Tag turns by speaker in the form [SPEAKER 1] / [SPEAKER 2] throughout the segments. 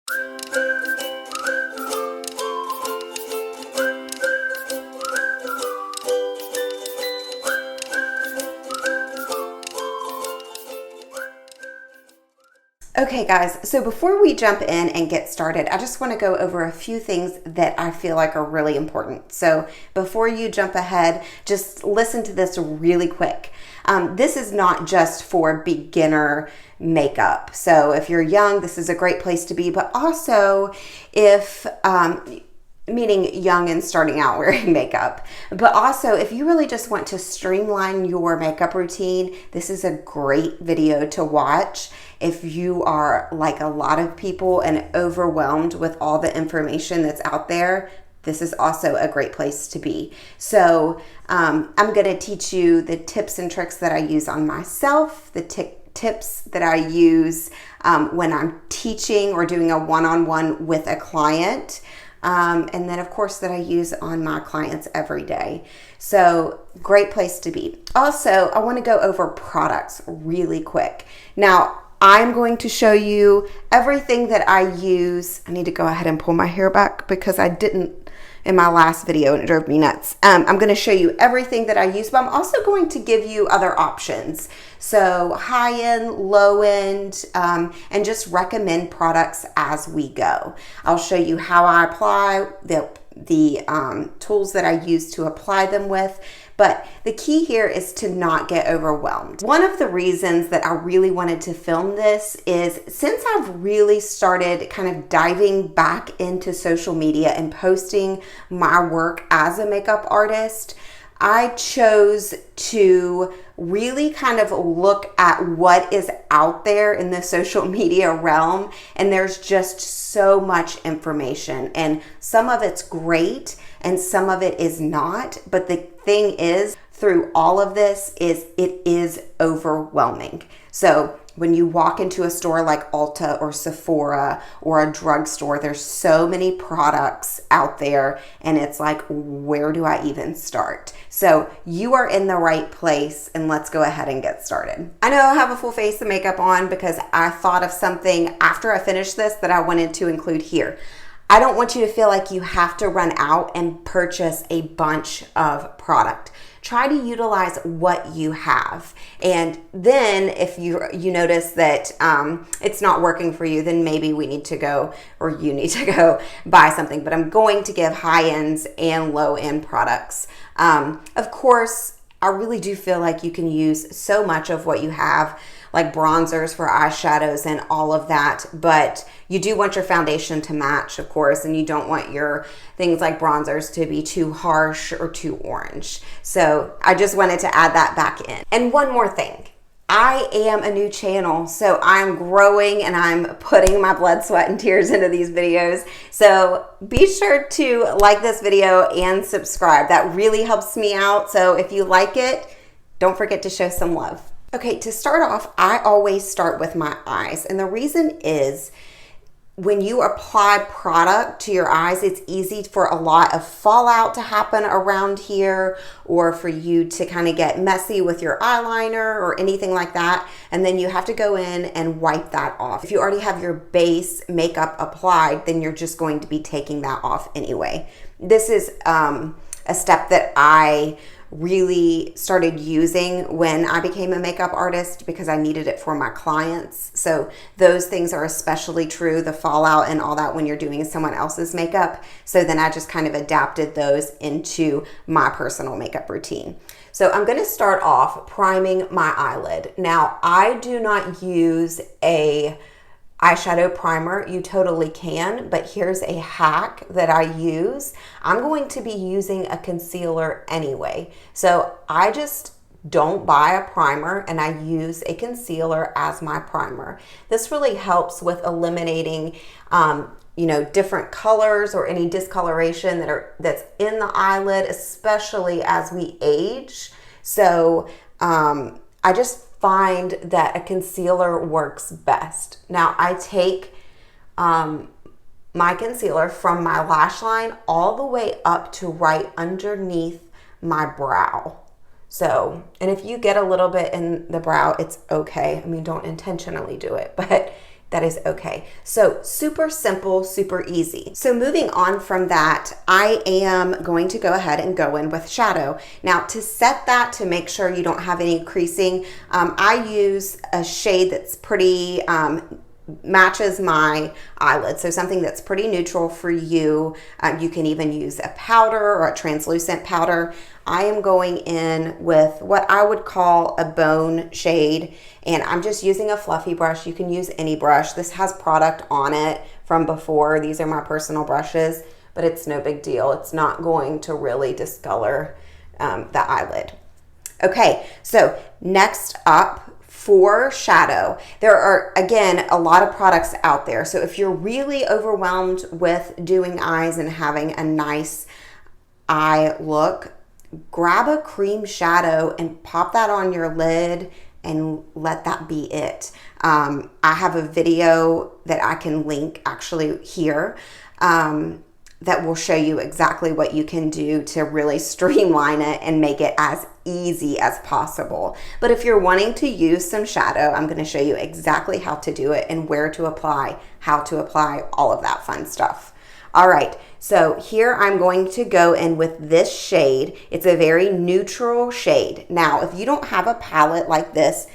[SPEAKER 1] Okay guys, so before we jump in and get started, I just want to go over a few things that I feel like are really important. So before you jump ahead, just listen to this really quick. This is not just for beginner makeup. So if you're young, this is a great place to be, but also if, meaning young and starting out wearing makeup. But also, if you really just want to streamline your makeup routine, this is a great video to watch. If you are like a lot of people and overwhelmed with all the information that's out there, this is also a great place to be. So I'm going to teach you the tips and tricks that I use on myself, the tips that I use when I'm teaching or doing a one-on-one with a client. And then of course that I use on my clients every day. So great place to be. Also, I want to go over products really quick. Now, I'm going to show you everything that I use. I need to go ahead and pull my hair back because I didn't in my last video and it drove me nuts. I'm going to show you everything that I use, but I'm also going to give you other options. So high-end, low-end, and just recommend products as we go. I'll show you how I apply the tools that I use to apply them with. But the key here is to not get overwhelmed. One of the reasons that I really wanted to film this is since I've really started kind of diving back into social media and posting my work as a makeup artist, I chose to really kind of look at what is out there in the social media realm, and there's just so much information, and some of it's great and some of it is not. But the thing is, through all of this, is it is overwhelming. So when you walk into a store like Ulta or Sephora or a drugstore, there's so many products out there, and it's like, where do I even start? So you are in the right place, and let's go ahead and get started. I know I have a full face of makeup on because I thought of something after I finished this that I wanted to include here. I don't want you to feel like you have to run out and purchase a bunch of product. Try to utilize what you have. And then if you notice that it's not working for you, then maybe we need to go, or you need to go buy something. But I'm going to give high-ends and low-end products. Of course, I really do feel like you can use so much of what you have, like bronzers for eyeshadows and all of that, but you do want your foundation to match, of course, and you don't want your things like bronzers to be too harsh or too orange. So I just wanted to add that back in. And one more thing. I am a new channel, so I'm growing and I'm putting my blood, sweat, and tears into these videos. So be sure to like this video and subscribe. That really helps me out. So if you like it, don't forget to show some love. Okay, to start off, I always start with my eyes. And the reason is when you apply product to your eyes, it's easy for a lot of fallout to happen around here, or for you to kind of get messy with your eyeliner or anything like that. And then you have to go in and wipe that off. If you already have your base makeup applied, then you're just going to be taking that off anyway. This is a step that I really started using when I became a makeup artist because I needed it for my clients. So those things are especially true, the fallout and all that, when you're doing someone else's makeup. So then I just kind of adapted those into my personal makeup routine. So I'm going to start off priming my eyelid. Now, I do not use a eyeshadow primer. You totally can, but here's a hack that I use. I'm going to be using a concealer anyway. So I just don't buy a primer and I use a concealer as my primer. This really helps with eliminating different colors or any discoloration that's in the eyelid, especially as we age. So I just find that a concealer works best. Now I take my concealer from my lash line all the way up to right underneath my brow. So, and if you get a little bit in the brow, it's okay. I mean, don't intentionally do it, but that is okay. So super simple, super easy. So moving on from that, I am going to go ahead and go in with shadow. Now to set that, to make sure you don't have any creasing, I use a shade that's pretty, matches my eyelid. So something that's pretty neutral for you. You can even use a powder or a translucent powder. I am going in with what I would call a bone shade, and I'm just using a fluffy brush. You can use any brush. This has product on it from before. These are my personal brushes, but it's no big deal. It's not going to really discolor the eyelid. Okay, so next up, for shadow, there are, again, a lot of products out there. So if you're really overwhelmed with doing eyes and having a nice eye look, grab a cream shadow and pop that on your lid and let that be it. I have a video that I can link actually here that will show you exactly what you can do to really streamline it and make it as easy as possible. But if you're wanting to use some shadow, I'm going to show you exactly how to do it and where to apply, how to apply, all of that fun stuff. All right, so here I'm going to go in with this shade. It's a very neutral shade. Now, if you don't have a palette like this,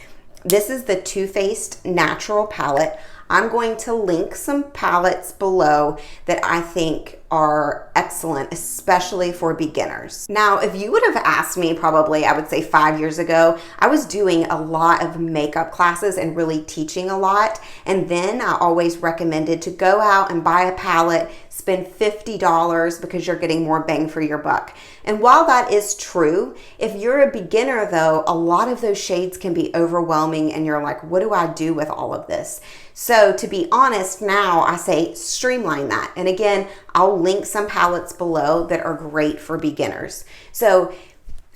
[SPEAKER 1] this is the Too Faced Natural Palette. I'm going to link some palettes below that I think are excellent, especially for beginners. Now, if you would have asked me probably, I would say 5 years ago, I was doing a lot of makeup classes and really teaching a lot. And then I always recommended to go out and buy a palette, spend $50 because you're getting more bang for your buck. And while that is true, if you're a beginner though, a lot of those shades can be overwhelming and you're like, what do I do with all of this? So to be honest, now I say streamline that. And again, I'll link some palettes below that are great for beginners. So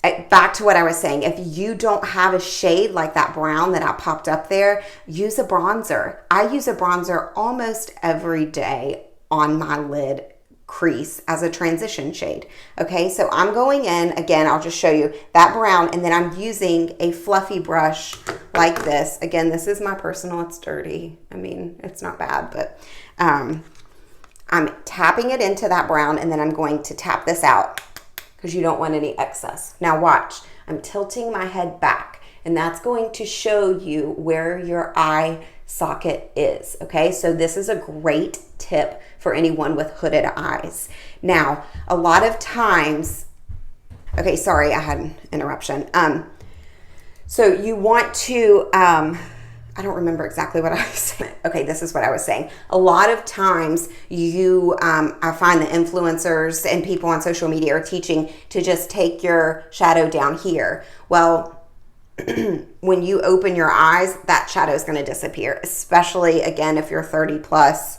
[SPEAKER 1] back to what I was saying, if you don't have a shade like that brown that I popped up there, use a bronzer. I use a bronzer almost every day on my lid crease as a transition shade. Okay, so I'm going in, again, I'll just show you that brown, and then I'm using a fluffy brush like this. Again, this is my personal, it's dirty. I mean, it's not bad, but I'm tapping it into that brown, and then I'm going to tap this out because you don't want any excess. Now watch, I'm tilting my head back, and that's going to show you where your eye socket is. Okay, so this is a great tip for anyone with hooded eyes. Now, a lot of times, okay, sorry, I had an interruption. So you want to, I don't remember exactly what I was saying. Okay, this is what I was saying. A lot of times I find the influencers and people on social media are teaching to just take your shadow down here. Well, when you open your eyes, that shadow is going to disappear, especially again, if you're 30 plus,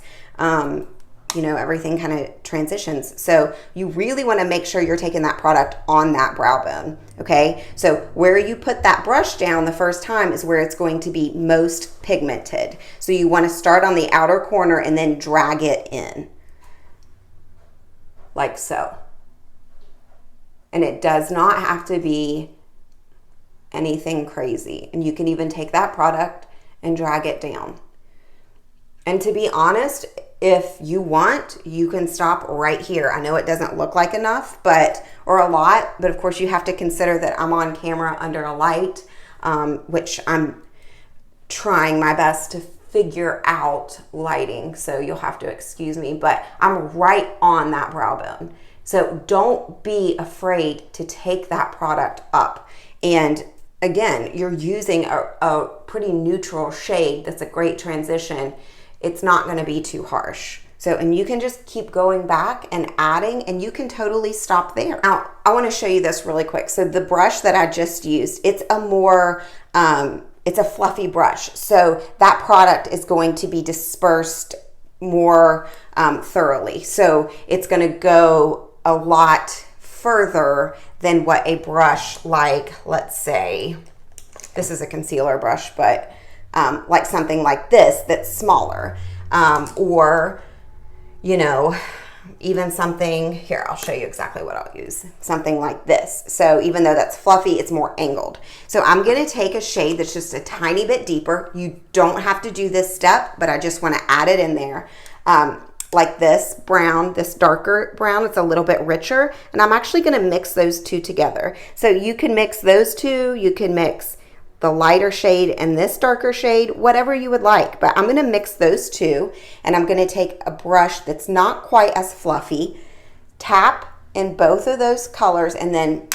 [SPEAKER 1] you know, everything kind of transitions. So you really want to make sure you're taking that product on that brow bone. Okay. So where you put that brush down the first time is where it's going to be most pigmented. So you want to start on the outer corner and then drag it in like so. And it does not have to be anything crazy. And you can even take that product and drag it down. And to be honest, if you want, you can stop right here. I know it doesn't look like enough, or a lot, but of course you have to consider that I'm on camera under a light, which I'm trying my best to figure out lighting. So you'll have to excuse me, but I'm right on that brow bone. So don't be afraid to take that product up. And again, you're using a pretty neutral shade that's a great transition. It's not going to be too harsh. So, and you can just keep going back and adding, and you can totally stop there. Now, I want to show you this really quick. So the brush that I just used, it's a more, it's a fluffy brush. So that product is going to be dispersed more thoroughly. So it's going to go a lot further than what a brush like, let's say, this is a concealer brush, but like something like this that's smaller, or, you know, even something, here, I'll show you exactly what I'll use. Something like this. So even though that's fluffy, it's more angled. So I'm gonna take a shade that's just a tiny bit deeper. You don't have to do this step, but I just wanna add it in there. Like this brown, this darker brown, it's a little bit richer. And I'm actually gonna mix those two together. So you can mix those two, you can mix the lighter shade and this darker shade, whatever you would like. But I'm gonna mix those two, and I'm gonna take a brush that's not quite as fluffy, tap in both of those colors, and then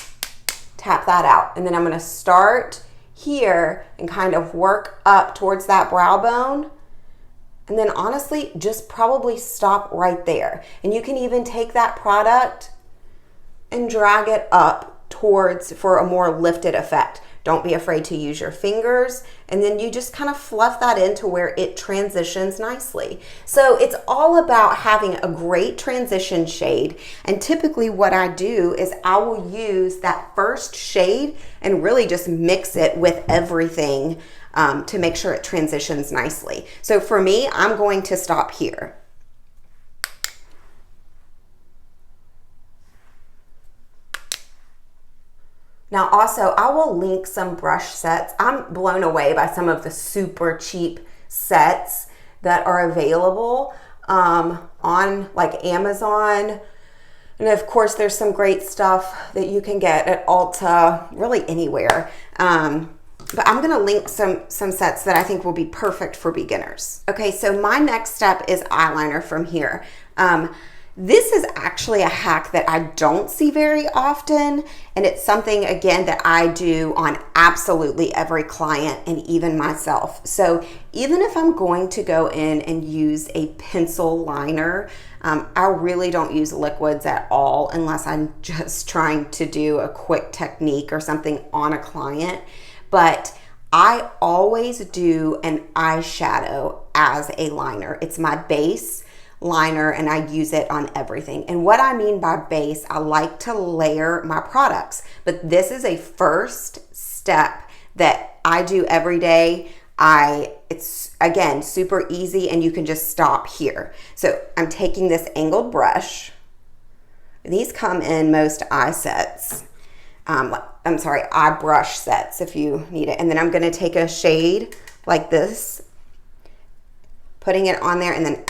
[SPEAKER 1] tap that out. And then I'm gonna start here and kind of work up towards that brow bone. And then honestly, just probably stop right there. And you can even take that product and drag it up towards for a more lifted effect. Don't be afraid to use your fingers, and then you just kind of fluff that into where it transitions nicely. So it's all about having a great transition shade, and typically what I do is I will use that first shade and really just mix it with everything to make sure it transitions nicely. So for me, I'm going to stop here. Now also, I will link some brush sets. I'm blown away by some of the super cheap sets that are available on like Amazon. And of course, there's some great stuff that you can get at Ulta, really anywhere. But I'm gonna link some sets that I think will be perfect for beginners. Okay, so my next step is eyeliner from here. This is actually a hack that I don't see very often, and it's something, again, that I do on absolutely every client and even myself. So even if I'm going to go in and use a pencil liner, I really don't use liquids at all unless I'm just trying to do a quick technique or something on a client. But I always do an eyeshadow as a liner. It's my base liner, and I use it on everything. And what I mean by base, I like to layer my products, but this is a first step that I do every day. It's again super easy, and you can just stop here. So I'm taking this angled brush. These come in most eye sets. I'm sorry, eye brush sets if you need it. And then I'm gonna take a shade like this, putting it on there, and then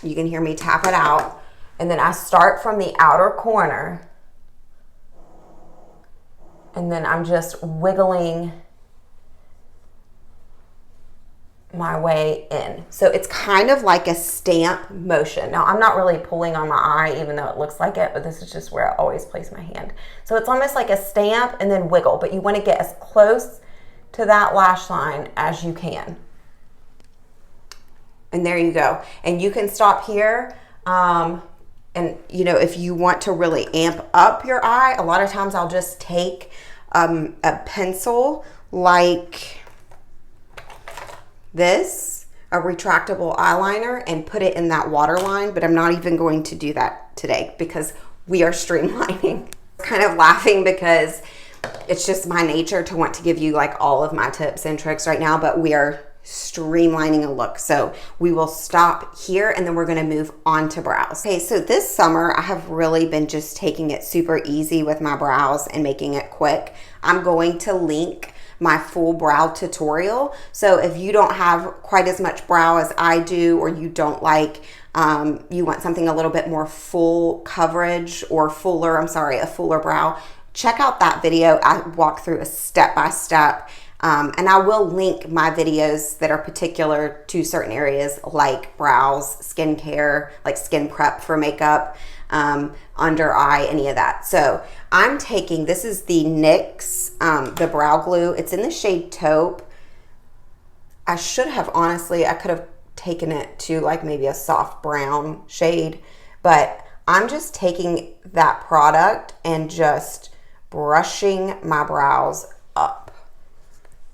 [SPEAKER 1] you can hear me tap it out. And then I start from the outer corner, and then I'm just wiggling my way in. So it's kind of like a stamp motion. Now I'm not really pulling on my eye, even though it looks like it, but this is just where I always place my hand. So it's almost like a stamp and then wiggle, but you want to get as close to that lash line as you can. And there you go. And you can stop here. And you know, if you want to really amp up your eye, a lot of times I'll just take a pencil like this, a retractable eyeliner, and put it in that waterline, but I'm not even going to do that today because we are streamlining. Kind of laughing because it's just my nature to want to give you like all of my tips and tricks right now, but we are streamlining a look. So we will stop here, and then we're going to move on to brows. Okay, so this summer I have really been just taking it super easy with my brows and making it quick. I'm going to link my full brow tutorial. So if you don't have quite as much brow as I do, or you don't like, you want something a little bit more full coverage or fuller, a fuller brow, check out that video. I walk through a step-by-step. And I will link my videos that are particular to certain areas like brows, skincare, like skin prep for makeup, under eye, any of that. So I'm taking, this is the NYX, the brow glue. It's in the shade taupe. I should have, honestly, I could have taken it to like maybe a soft brown shade, but I'm just taking that product and just brushing my brows up.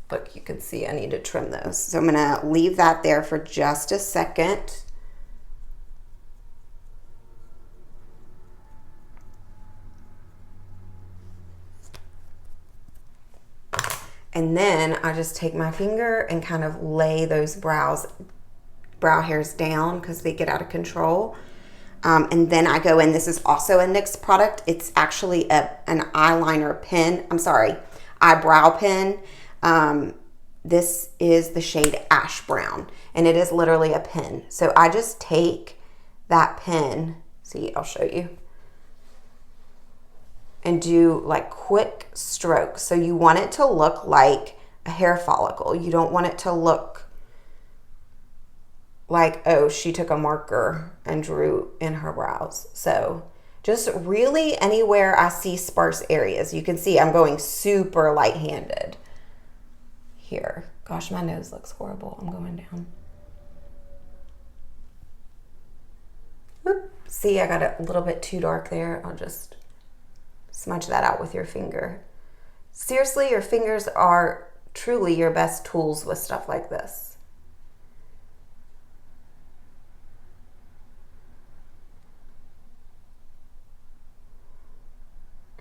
[SPEAKER 1] Look, you can see I need to trim those. So I'm gonna leave that there for just a second. And then I just take my finger and kind of lay those brow hairs down because they get out of control. And then I go in, this is also a NYX product. It's actually an eyeliner pen. I'm sorry, eyebrow pen. This is the shade Ash Brown, and it is literally a pen. So I just take that pen, see, I'll show you, and do like quick strokes. So you want it to look like a hair follicle. You don't want it to look like, oh, she took a marker and drew in her brows. So just really anywhere I see sparse areas, you can see I'm going super light-handed here. Gosh, my nose looks horrible. I'm going down. Oop. See, I got it a little bit too dark there. I'll just smudge that out with your finger. Seriously, your fingers are truly your best tools with stuff like this.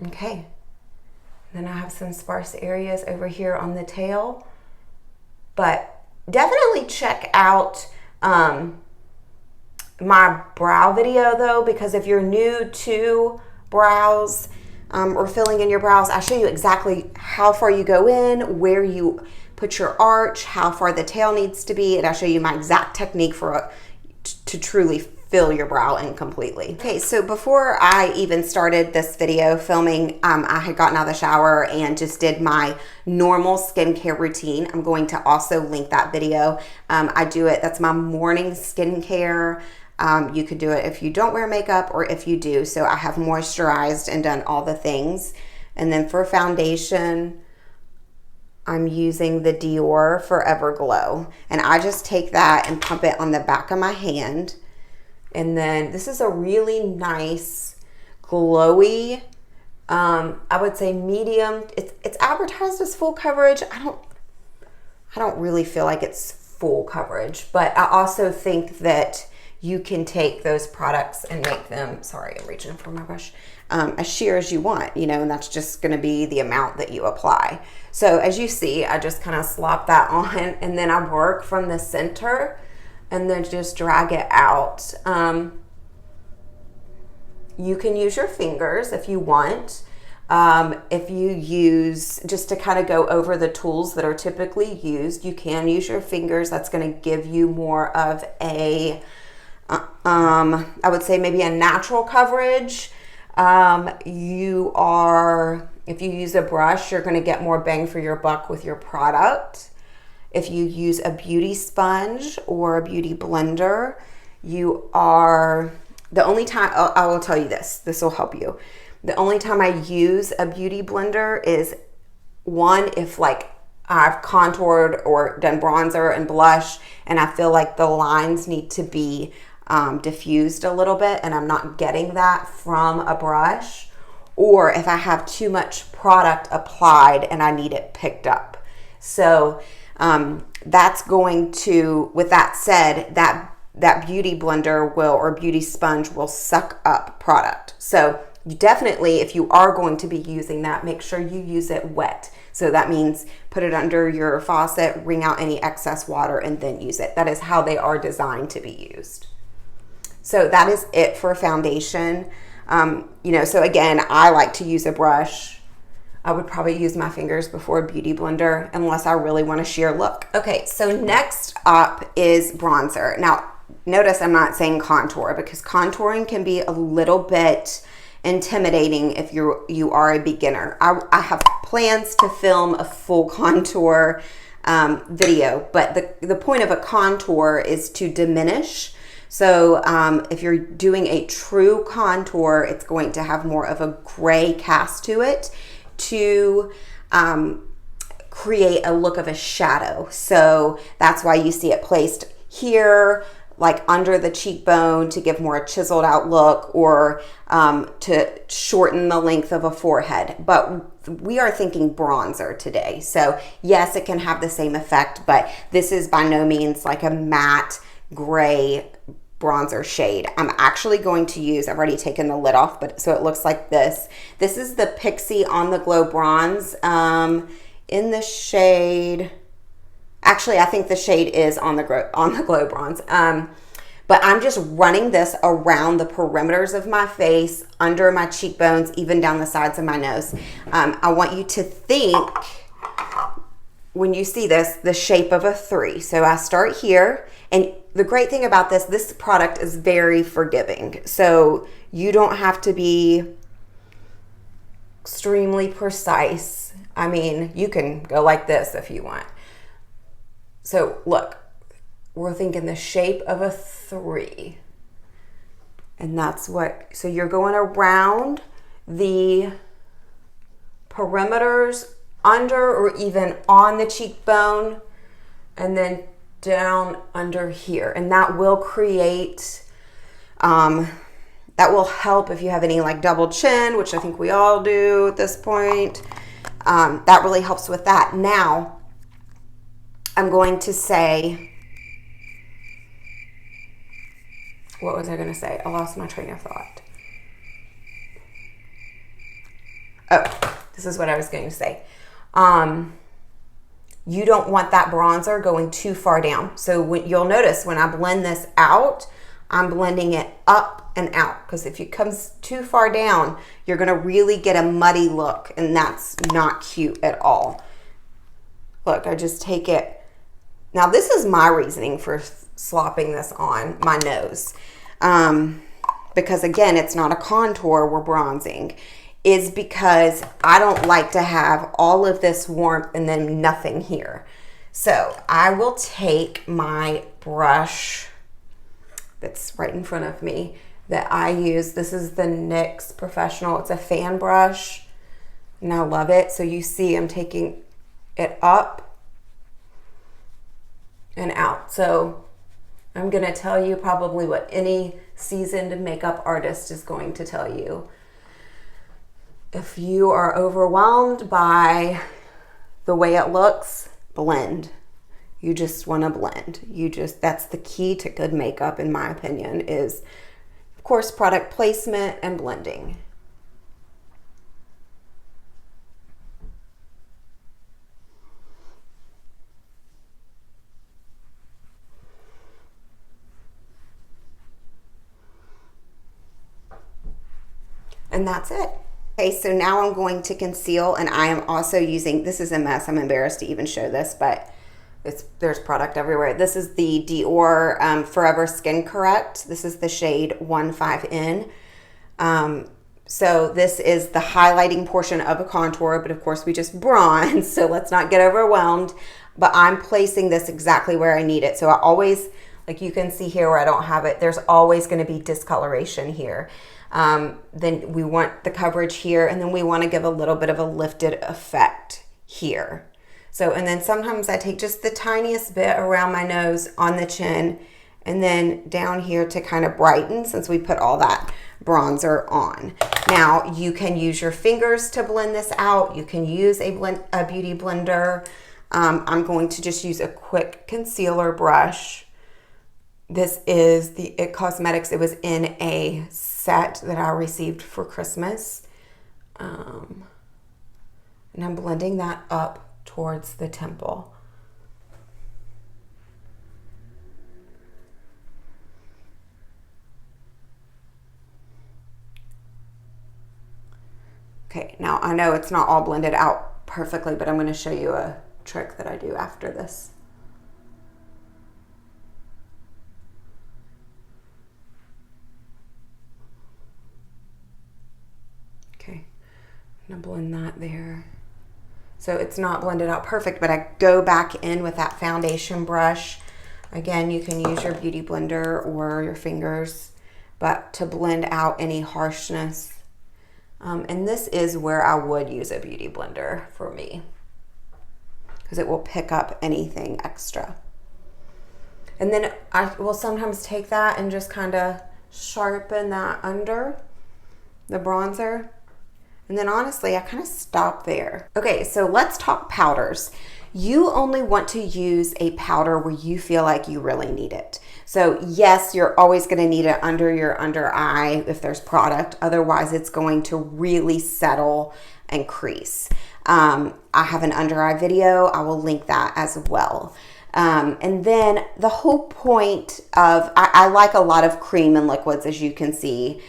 [SPEAKER 1] Okay, then I have some sparse areas over here on the tail, but definitely check out my brow video though, because if you're new to brows or filling in your brows, I show you exactly how far you go in, where you put your arch, how far the tail needs to be, and I show you my exact technique for to truly fill your brow in completely. Okay, so before I even started this video filming, I had gotten out of the shower and just did my normal skincare routine. I'm going to also link that video. I do it, that's my morning skincare. You could do it if you don't wear makeup or if you do. So I have moisturized and done all the things. And then for foundation, I'm using the Dior Forever Glow. And I just take that and pump it on the back of my hand. And then this is a really nice, glowy, I would say medium. It's advertised as full coverage. I don't really feel like it's full coverage, but I also think that you can take those products and make them, sorry, I'm reaching for my brush, as sheer as you want, you know, and that's just gonna be the amount that you apply. So as you see, I just kind of slop that on, and then I work from the center and then just drag it out. You can use your fingers if you want. If you use, just to kind of go over the tools that are typically used, you can use your fingers. That's going to give you more of a, I would say maybe a natural coverage. If you use a brush, you're going to get more bang for your buck with your product. If you use a beauty sponge or a beauty blender, the only time, I will tell you this will help you. The only time I use a beauty blender is one, if like I've contoured or done bronzer and blush and I feel like the lines need to be diffused a little bit and I'm not getting that from a brush, or if I have too much product applied and I need it picked up. So that's going to, with that said, that beauty blender or beauty sponge will suck up product. So you definitely, if you are going to be using that, make sure you use it wet. So that means put it under your faucet, wring out any excess water, and then use it. That is how they are designed to be used. So that is it for foundation. So again, I like to use a brush. I would probably use my fingers before a beauty blender unless I really want a sheer look. Okay, so next up is bronzer. Now, notice I'm not saying contour because contouring can be a little bit intimidating if you are a beginner. I have plans to film a full contour video, but the point of a contour is to diminish. So if you're doing a true contour, it's going to have more of a gray cast to it to create a look of a shadow. So that's why you see it placed here, like under the cheekbone, to give more a chiseled out look, or to shorten the length of a forehead. But we are thinking bronzer today. So yes, it can have the same effect, but this is by no means like a matte gray bronzer shade. I'm actually going to use, I've already taken the lid off, but so it looks like this. This is the Pixi On The Glow Bronze in the shade, actually I think the shade is On The Glow Bronze, But I'm just running this around the perimeters of my face, under my cheekbones, even down the sides of my nose. I want you to think, when you see this, the shape of a 3. So I start here, and the great thing about this product is very forgiving. So you don't have to be extremely precise. I mean, you can go like this if you want. So look, we're thinking the shape of a 3. And that's what, so you're going around the perimeters, under or even on the cheekbone, and then down under here. And that will create, that will help if you have any like double chin, which I think we all do at this point. That really helps with that. Now, I'm going to say, what was I going to say? I lost my train of thought. Oh, this is what I was going to say. You don't want that bronzer going too far down. So you'll notice when I blend this out, I'm blending it up and out, because if it comes too far down, you're going to really get a muddy look, and that's not cute at all. Look, I just take it. Now, this is my reasoning for slopping this on my nose. Because again, it's not a contour we're bronzing, is because I don't like to have all of this warmth and then nothing here. So I will take my brush that's right in front of me that I use. This is the NYX Professional. It's a fan brush, and I love it. So you see I'm taking it up and out. So I'm gonna tell you probably what any seasoned makeup artist is going to tell you. If you are overwhelmed by the way it looks, blend. You just want to blend. That's the key to good makeup, in my opinion, is of course product placement and blending. And that's it. Okay, so now I'm going to conceal, and I am also using, this is a mess, I'm embarrassed to even show this, but there's product everywhere. This is the Dior Forever Skin Correct. This is the shade 15N. So this is the highlighting portion of a contour, but of course we just bronze, so let's not get overwhelmed. But I'm placing this exactly where I need it. So I always, like you can see here where I don't have it, there's always gonna be discoloration here. Then we want the coverage here, and then we want to give a little bit of a lifted effect here. So, and then sometimes I take just the tiniest bit around my nose on the chin, and then down here to kind of brighten, since we put all that bronzer on. Now you can use your fingers to blend this out. You can use a beauty blender. I'm going to just use a quick concealer brush. This is the IT Cosmetics. It was in a set that I received for Christmas. And I'm blending that up towards the temple. Okay, now I know it's not all blended out perfectly, but I'm going to show you a trick that I do after this. Okay, I'm going to blend that there. So it's not blended out perfect, but I go back in with that foundation brush. Again, you can use your beauty blender or your fingers, but to blend out any harshness. And this is where I would use a beauty blender for me, because it will pick up anything extra. And then I will sometimes take that and just kind of sharpen that under the bronzer. And then honestly, I kind of stop there. Okay, so let's talk powders. You only want to use a powder where you feel like you really need it. So yes, you're always gonna need it under your under eye if there's product. Otherwise, it's going to really settle and crease. I have an under eye video. I will link that as well. And then the whole point of, I like a lot of cream and liquids, as you can see.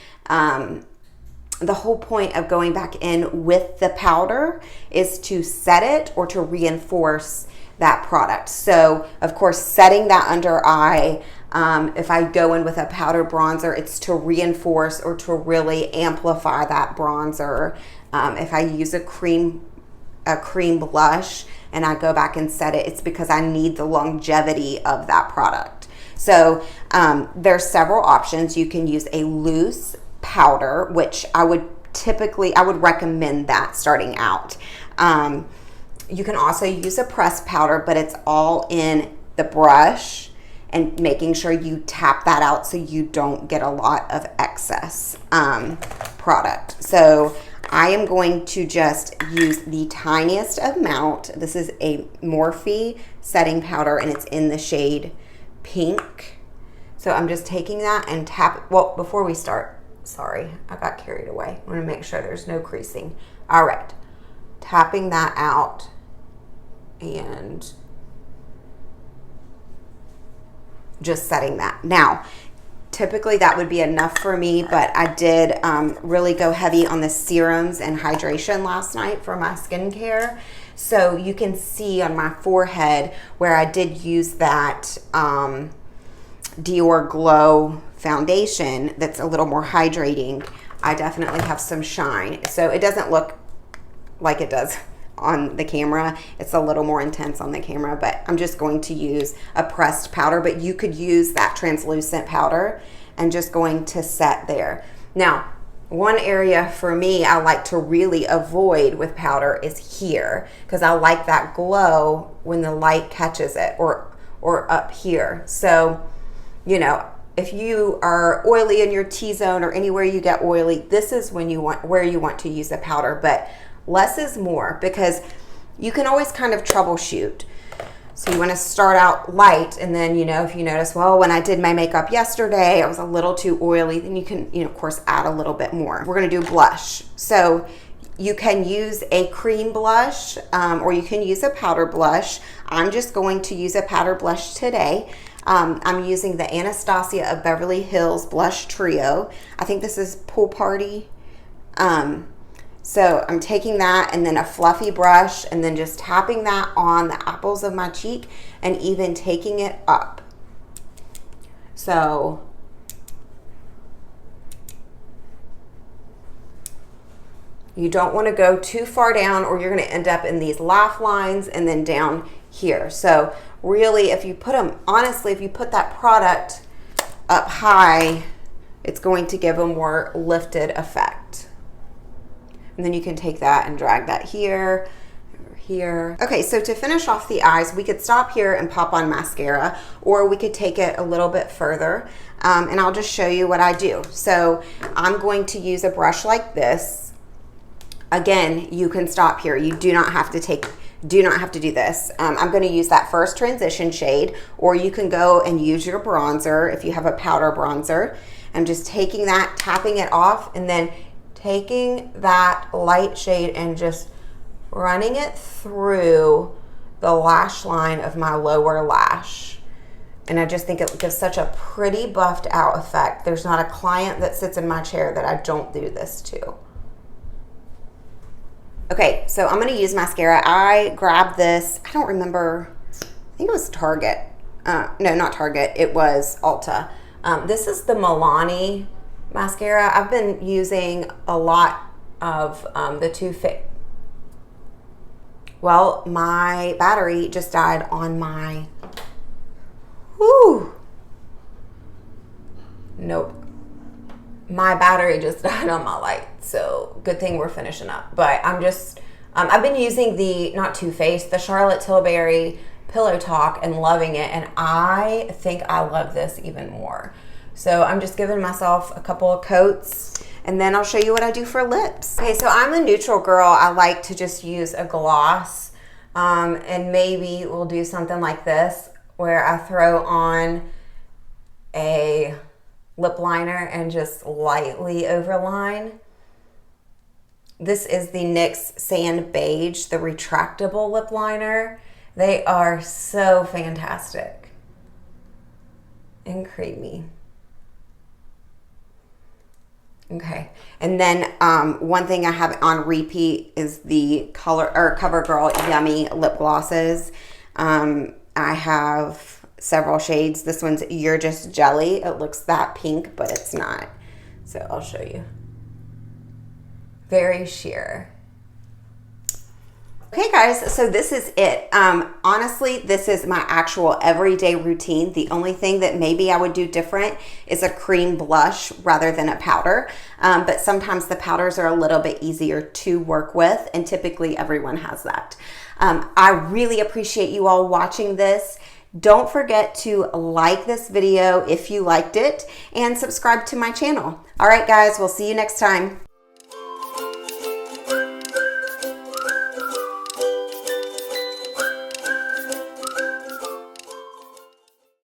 [SPEAKER 1] The whole point of going back in with the powder is to set it or to reinforce that product. So of course, setting that under eye, if I go in with a powder bronzer, it's to reinforce or to really amplify that bronzer. If I use a cream blush and I go back and set it, it's because I need the longevity of that product. So there's several options. You can use a loose powder, which I would recommend that starting out. You can also use a pressed powder, but it's all in the brush and making sure you tap that out so you don't get a lot of excess product. So I am going to just use the tiniest amount. This is a Morphe setting powder and it's in the shade pink. So I'm just taking that and well, before we start, sorry, I got carried away. I want to make sure there's no creasing. All right, tapping that out and just setting that. Now, typically that would be enough for me, but I did really go heavy on the serums and hydration last night for my skincare. So you can see on my forehead where I did use that Dior Glow foundation that's a little more hydrating. I definitely have some shine. So it doesn't look like it does on the camera. It's a little more intense on the camera, but I'm just going to use a pressed powder, but you could use that translucent powder and just going to set there. Now, one area for me I like to really avoid with powder is here, because I like that glow when the light catches it, or up here. So, you know, if you are oily in your T-zone or anywhere you get oily, this is where you want to use the powder, but less is more, because you can always kind of troubleshoot. So you want to start out light, and then, you know, if you notice, well, when I did my makeup yesterday, I was a little too oily, then you can, you know, of course, add a little bit more. We're going to do blush. So you can use a cream blush, or you can use a powder blush. I'm just going to use a powder blush today. I'm using the Anastasia of Beverly Hills Blush Trio. I think this is Pool Party. So I'm taking that and then a fluffy brush and then just tapping that on the apples of my cheek and even taking it up. So you don't want to go too far down, or you're going to end up in these laugh lines and then down here. So really, if you put them, honestly, if you put that product up high, it's going to give a more lifted effect. And then you can take that and drag that here, here. Okay, so to finish off the eyes, we could stop here and pop on mascara, or we could take it a little bit further. And I'll just show you what I do. So I'm going to use a brush like this. Again, you can stop here. You do not have to do this. I'm going to use that first transition shade, or you can go and use your bronzer if you have a powder bronzer. I'm just taking that, tapping it off, and then taking that light shade and just running it through the lash line of my lower lash. And I just think it gives such a pretty buffed out effect. There's not a client that sits in my chair that I don't do this to. Okay, so I'm going to use mascara. I grabbed this, I don't remember, I think it was Target. No, not Target, it was Ulta. This is the Milani mascara. I've been using a lot of the Too Faced. Well, my battery just died on my, nope. My battery just died on my light, so good thing we're finishing up. But I'm just, I've been using the, not Too Faced, the Charlotte Tilbury Pillow Talk and loving it, and I think I love this even more. So I'm just giving myself a couple of coats, and then I'll show you what I do for lips. Okay, so I'm a neutral girl. I like to just use a gloss, and maybe we'll do something like this, where I throw on a lip liner and just lightly overline. This is the NYX Sand Beige, the retractable lip liner. They are so fantastic and creamy. Okay, and then one thing I have on repeat is the CoverGirl Yummy lip glosses. I have several shades. This one's You're Just Jelly. It looks that pink, but it's not. So I'll show you. Very sheer. Okay guys, so this is it. Honestly, this is my actual everyday routine. The only thing that maybe I would do different is a cream blush rather than a powder. But sometimes the powders are a little bit easier to work with, and typically everyone has that. I really appreciate you all watching this. Don't forget to like this video if you liked it and subscribe to my channel. All right guys, we'll see you next time.